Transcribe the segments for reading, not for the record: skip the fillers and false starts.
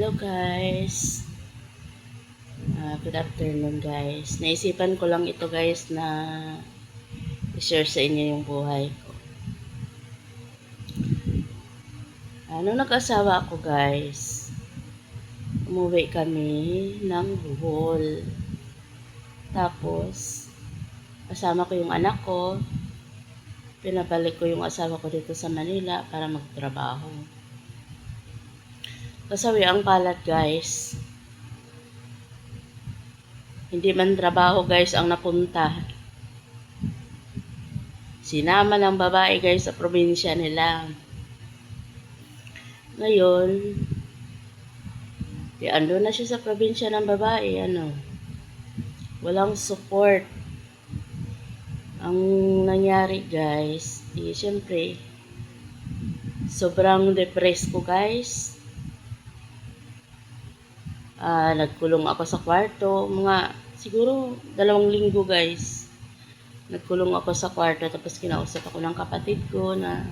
Hello guys. Good afternoon guys. Naisipan ko lang ito guys na i-share sa inyo yung buhay ko. Nung nag-asawa ako guys, umuwi kami ng Bohol. Tapos, kasama ko yung anak ko. Pinabalik ko yung asawa ko dito sa Manila para magtrabaho. Kasawi ang palat guys. Hindi man trabaho guys ang napunta. Sinama ng babae guys sa probinsya nila. Ngayon, ando na siya sa probinsya ng babae, walang support. Ang nangyari guys, syempre, sobrang depressed ko guys. Nagkulong ako sa kwarto, siguro 2 linggo guys. Nagkulong ako sa kwarto, tapos kinausap ako ng kapatid ko na,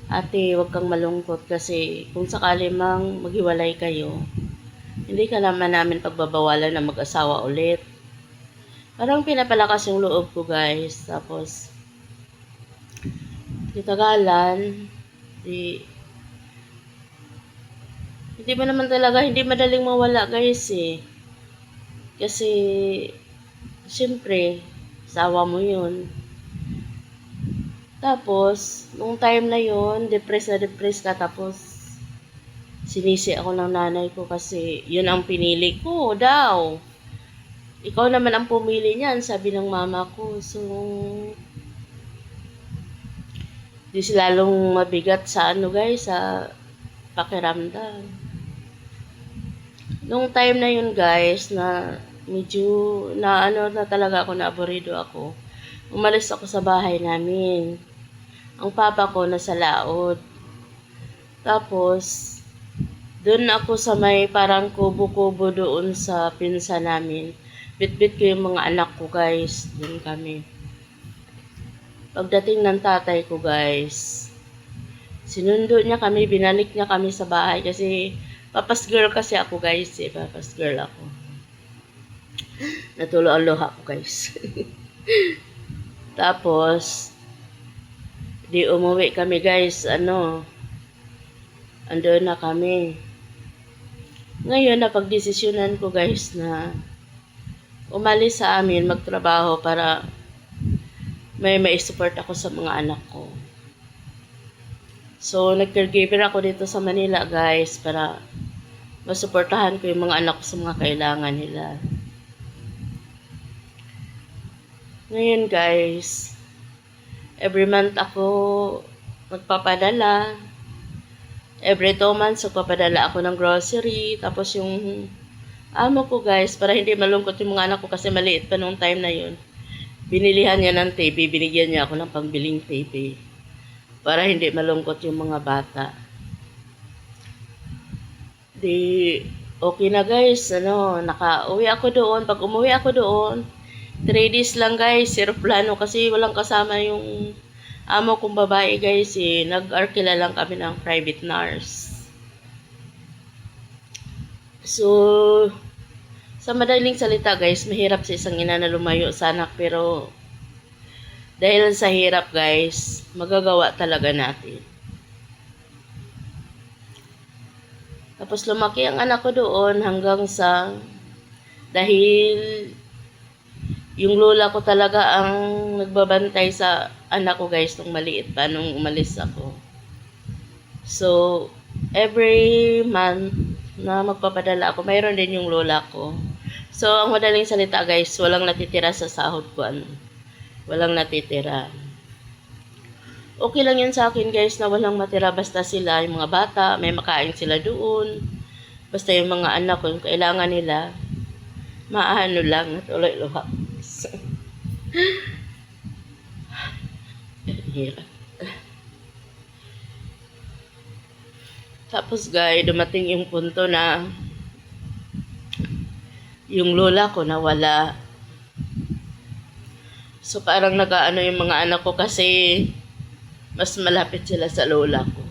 ate, huwag kang malungkot kasi kung sakali mang maghiwalay kayo, hindi ka naman namin pagbabawalan na mag-asawa ulit. Parang pinapalakas yung loob ko guys. Tapos, kitagalan, hindi ba naman talaga, hindi madaling mawala guys eh. Kasi, siyempre, asawa mo yun. Tapos, nung time na yun, depressed ka. Tapos, sinisi ako ng nanay ko kasi yun ang pinili ko daw. Ikaw naman ang pumili niyan, sabi ng mama ko. So, di lalong mabigat sa guys, sa pakiramdam. Nung time na yun guys, na medyo na talaga ako, naaburido ako. Umalis ako sa bahay namin. Ang papa ko nasa laod. Tapos, doon ako sa may parang kubo-kubo doon sa pinsa namin. Bit-bit ko yung mga anak ko guys. Doon kami. Pagdating ng tatay ko guys, sinundo niya kami, binalik niya kami sa bahay kasi papas girl kasi ako guys eh. Papas girl ako. Natulo ang luha ko guys. Tapos, di umuwi kami guys, andun na kami. Ngayon, napagdesisyonan ko guys na umalis sa amin, magtrabaho para may support ako sa mga anak ko. So, nag-caregiver ako dito sa Manila guys para masuportahan ko yung mga anak ko sa mga kailangan nila. Ngayon guys, every month ako magpapadala. Every 2 months, magpapadala ako ng grocery. Tapos yung amo ko guys, para hindi malungkot yung mga anak ko kasi maliit pa nung time na yun. Binilihan niya ng TV, binigyan niya ako ng pangbiling TV. Para hindi malungkot yung mga bata. Di, okay na guys, nakauwi ako doon. Pag umuwi ako doon, 3 days lang guys, aeroplano kasi walang kasama yung amo kong babae guys eh. Nag-arkila lang kami ng private nurse. So, sa madaling salita guys, mahirap sa isang ina na lumayo sa anak, pero dahil sa hirap guys, magagawa talaga natin. Tapos lumaki ang anak ko doon hanggang sa, dahil yung lola ko talaga ang nagbabantay sa anak ko guys nung maliit pa, nung umalis ako. So, every month na magpapadala ako, mayroon din yung lola ko. So, ang madaling salita guys, walang natitira sa sahod ko. Walang natitira. Okay lang yun sa akin guys na walang matira, basta sila, yung mga bata, may makain sila doon. Basta yung mga anak ko, yung kailangan nila, maano lang, natuloy luha. Hirap. Tapos guys, dumating yung punto na yung lola ko nawala. So parang nag-aano yung mga anak ko kasi mas malapit sila sa lola ko.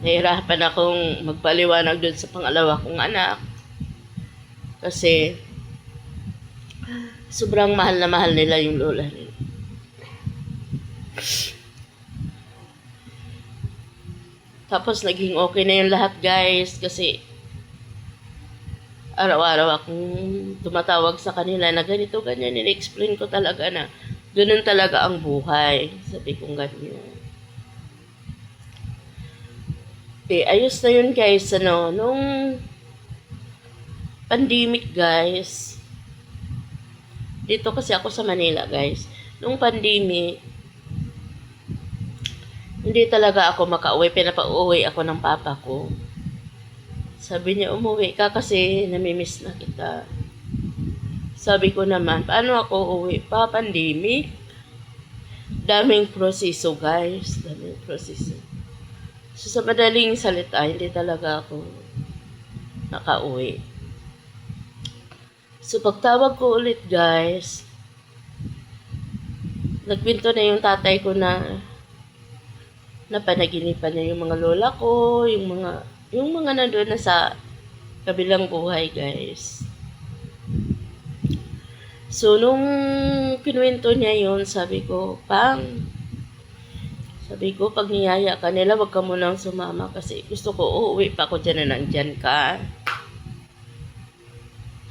nahirapan akong magpaliwanag doon sa pangalawa kong anak. Kasi sobrang mahal na mahal nila yung lola nila. Tapos naging okay na yung lahat, guys, kasi araw-araw akong tumatawag sa kanila na ganito, ganyan. Nila-explain ko talaga na ganun talaga ang buhay. Sabi kong ganyan. Ayos na yun, guys. Nung pandemic, guys. Dito kasi ako sa Manila, guys. Nung pandemic, hindi talaga ako makauwi. Pinapauwi ako ng papa ko. Sabi niya, umuwi ka kasi namimiss na kita. Sabi ko naman, paano ako uwi pa? Pandemic? Daming proseso, guys. Daming proseso. So, sa madaling salita, hindi talaga ako nakauwi. So, pagtawag ko ulit, guys, nagpinto na yung tatay ko na napanaginipan niya yung mga lola ko, yung mga nandun na sa kabilang buhay, guys. So, nung kinuwento niya yun, sabi ko, pag niyaya ka nila, wag ka munang sumama kasi gusto ko uuwi pa ako dyan na nandyan ka.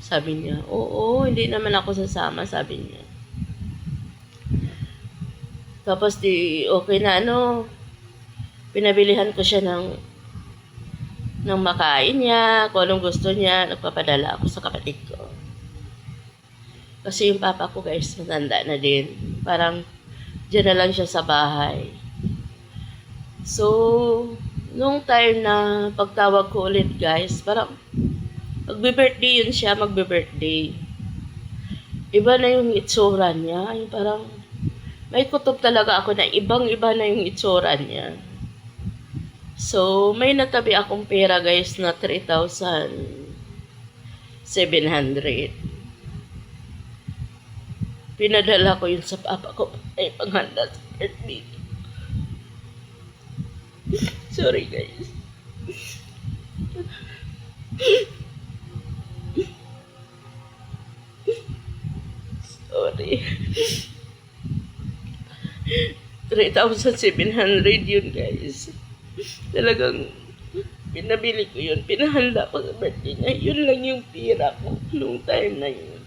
Sabi niya, oo, hindi naman ako sasama, sabi niya. Tapos okay na pinabilihan ko siya ng makain niya, kung anong gusto niya, nagpapadala ako sa kapatid ko. Kasi yung papa ko, guys, matanda na din. Parang dyan na lang siya sa bahay. So, nung time na pagtawag ko ulit, guys, parang magbe-birthday yun siya, magbe-birthday. Iba na yung itsura niya. Yung parang may kutob talaga ako na ibang-iba na yung itsura niya. So, may natabi akong pera, guys, na 3,700. Pinadala ko yun sa papa ko ay panghanda sa birthday. Sorry, guys. Sorry. 3,700 yun, guys. Talagang pinabili ko yun. Pinahanda ko sa birthday niya. Yun lang yung pira ko nung time na yun.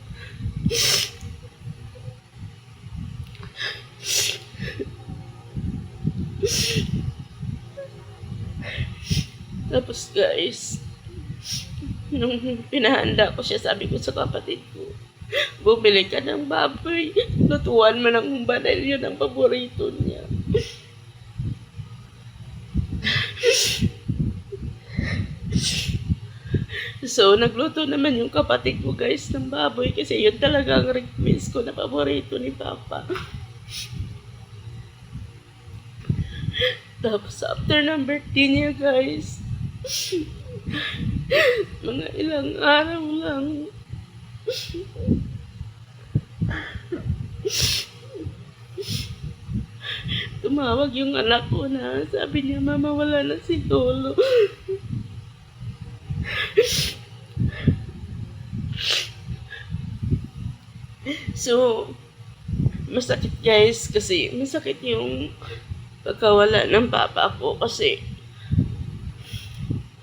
Tapos, guys, nung pinahanda ko siya, sabi ko sa kapatid ko, bumili ka ng baboy. Lutuan mo ng banal, yun ang paborito niya. So, nagluto naman yung kapatid ko, guys, ng baboy kasi yun talaga ang request ko na paborito ni Papa. Tapos, after ng birthday niya, guys, mga ilang araw lang, tumawag yung anak ko na sabi niya, Mama, wala na si Lolo. So, masakit, guys, kasi masakit yung pagkawala ng papa ko kasi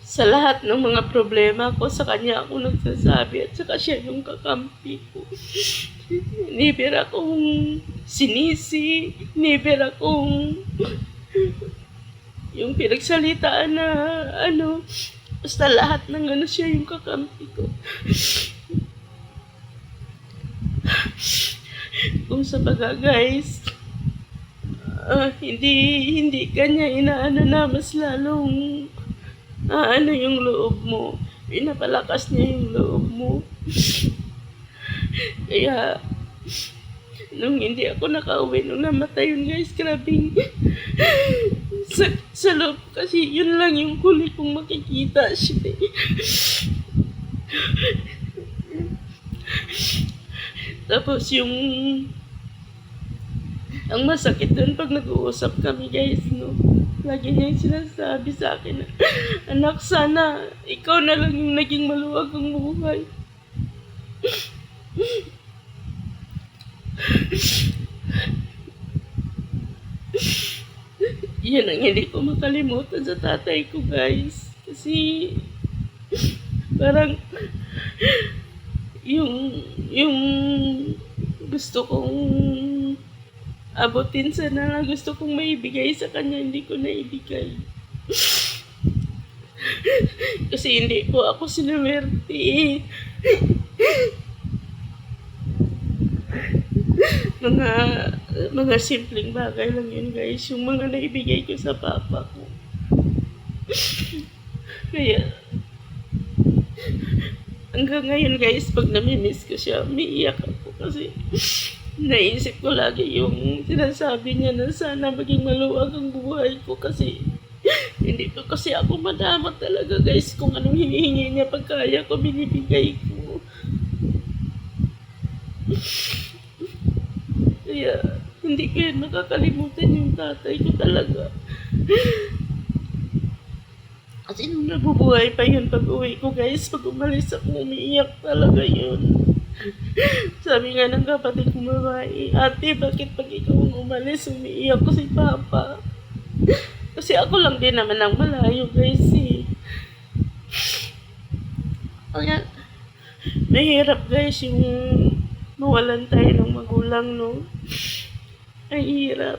sa lahat ng mga problema ko, sa kanya ako nagsasabi at saka siya yung kakampi ko. Never akong sinisi, never akong yung pinagsalitaan na basta lahat ng siya yung kakampi ko. Kung sa baga, guys, hindi kanya inaano na mas lalong yung loob mo. Pinapalakas niya yung loob mo. Kaya, nung hindi ako nakauwi, nung namatay yun, guys, grabe. Sa loob, kasi yun lang yung huli kong makikita siya. Tapos ang masakit dun pag nag-uusap kami, guys, no? Lagi niyang sinasabi sa akin na, anak, sana ikaw na lang yung naging maluwag ang buhay. Yan ang hindi ko makalimutan sa tatay ko, guys. Kasi parang yung gusto kong abutin sana, gusto kong maibigay sa kanya, hindi ko naibigay. Kasi hindi po ako sinuwerte. mga mga simpleng bagay lang yun, guys, yung mga naibigay ko sa papa ko. Kaya hanggang ngayon, guys, pag namimiss ko siya, umiiyak ako kasi naisip ko lagi yung sinasabi niya na sana maging maluwag ang buhay ko, kasi hindi ko kasi ako madama talaga, guys, kung anong hinihingi niya. Pagkaya ko, binibigay ko. Kaya hindi ko yan makakalimutan yung tatay ko talaga. Kasi nung nabubuhay pa yun, pag uwi ko, guys, pag umalis ako, umiiyak talaga yun. Sabi nga ng kapatid kong babae, ate, bakit pag ikaw ang umalis, umiiyak ko si papa? Kasi ako lang din naman ang malayo, guys, eh. Kaya, mahirap, guys, yung mawalan tayo ng magulang, no? Ang hirap.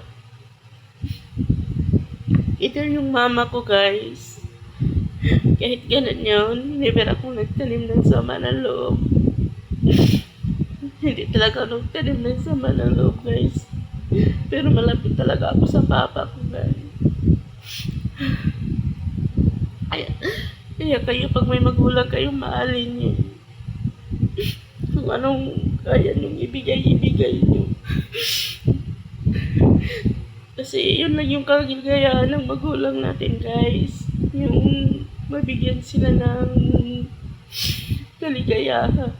Ito yung mama ko, guys. Kahit ganun yun, never akong nagtanim ng sama ng loob. Hindi talaga ako nagtanim ng sama ng loob, guys. Pero malapit talaga ako sa papa ko, guys. Kaya kayo, pag may magulang kayo, mahalin nyo. Kung anong kaya nung ibigay nyo. Kasi yun lang yung kagagayahan ng magulang natin, guys. Yung mabigyan sila ng kaligayahan.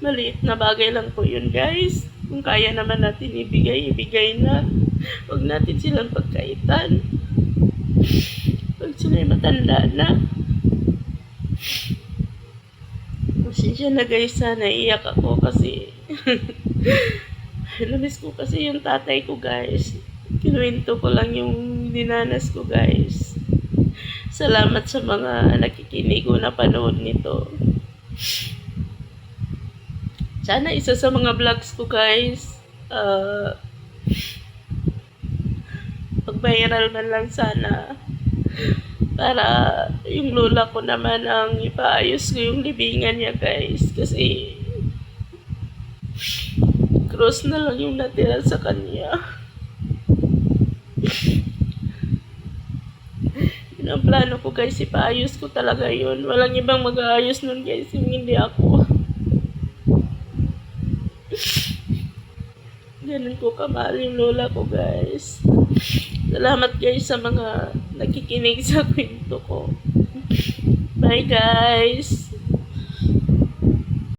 Maliit na bagay lang po yun, guys. Kung kaya naman natin ibigay na. Huwag natin silang pagkaitan. Pag sila'y matanda na. Pasensya na, guys, naiiyak ako kasi namiss ko kasi yung tatay ko, guys. Kinuwento ko lang yung dinanas ko, guys. Salamat sa mga nakikinig o napanood nito. Sana isa sa mga vlogs ko, guys, pag-viral man lang sana. Para yung lola ko naman ang ipaayos ko yung libingan niya, guys. Kasi cross na lang yung natira sa kanya. Yun ang plano ko, guys. Ipaayos ko talaga yun. Walang ibang mag-aayos nun, guys. Yung hindi ako. Ganun ko kamahal yung lola ko, guys. Salamat, guys, sa mga nakikinig sa kwento ko. Bye, guys.